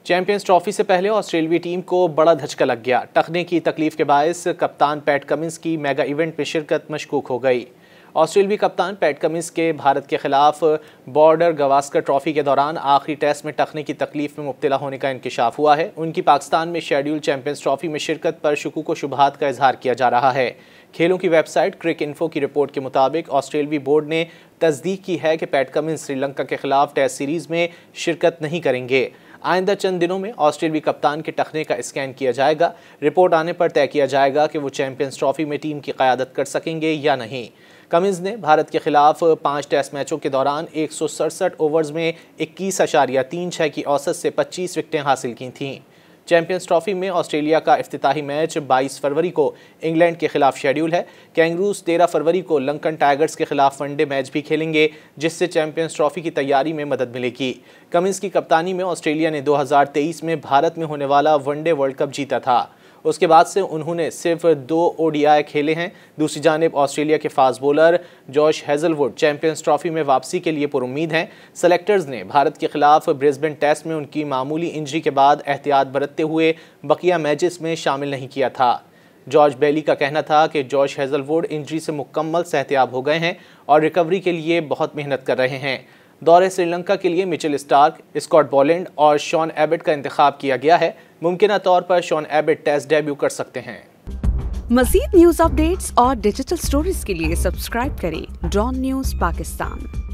Champions trophy से पहले ऑस्ट्रेलियाई टीम को बड़ा धचका लग गया। टखने की तकलीफ के बायस कप्तान पैट कमिंस की मेगा इवेंट में शिरकत मशकूक हो गई। ऑस्ट्रेलियाई कप्तान पैट कमिंस के भारत के खिलाफ बॉर्डर गवास्कर ट्रॉफी के दौरान आखिरी टेस्ट में टखने की तकलीफ में मुब्तला होने का इंकशाफ हुआ है। उनकी पाकिस्तान में शेड्यूल चैंपियंस ट्रॉफी में शिरकत पर शुकूक व शुबहात का इजहार किया जा रहा है। खेलों की वेबसाइट क्रिकइन्फो की रिपोर्ट के मुताबिक ऑस्ट्रेलियाई बोर्ड ने तस्दीक की है कि पैट कमिंस श्रीलंका के खिलाफ टेस्ट सीरीज में शिरकत नहीं करेंगे। आइंदा चंद दिनों में ऑस्ट्रेलियाई कप्तान के टखने का स्कैन किया जाएगा। रिपोर्ट आने पर तय किया जाएगा कि वो चैंपियंस ट्रॉफी में टीम की क़यादत कर सकेंगे या नहीं। कमिंस ने भारत के खिलाफ 5 टेस्ट मैचों के दौरान 167 ओवर्स में 21.36 की औसत से 25 विकेटें हासिल की थीं। चैंपियंस ट्रॉफी में ऑस्ट्रेलिया का इफ्तिताही मैच 22 फरवरी को इंग्लैंड के खिलाफ शेड्यूल है। कैंगरूज 13 फरवरी को लंकन टाइगर्स के खिलाफ वनडे मैच भी खेलेंगे, जिससे चैंपियंस ट्रॉफी की तैयारी में मदद मिलेगी। कमिंस की कप्तानी में ऑस्ट्रेलिया ने 2023 में भारत में होने वाला वनडे वर्ल्ड कप जीता था। उसके बाद से उन्होंने सिर्फ 2 ODI खेले हैं। दूसरी जानिब ऑस्ट्रेलिया के fast bowler Josh Hazlewood champions trophy में वापसी के लिए पुरुम्मीद हैं। सेलेक्टर्स ने भारत के खिलाफ ब्रिस्बेन टेस्ट में उनकी मामूली इंजरी के बाद एहतियात बरतते हुए बकिया मैचेस में शामिल नहीं किया था। जॉर्ज बेली का कहना था कि जॉश हेजलवुड इंजरी से मुकम्मल सेहतियाब हो गए हैं और रिकवरी के लिए बहुत मेहनत कर रहे हैं। दौरे श्रीलंका के लिए मिचेल स्टार्क, स्कॉट बोलैंड और शॉन एबट का इंतखाब किया गया है। मुमकिना तौर पर शॉन एबट टेस्ट डेब्यू कर सकते हैं। मज़ीद न्यूज़ अपडेट्स और डिजिटल स्टोरीज के लिए सब्सक्राइब करें डॉन न्यूज़ पाकिस्तान।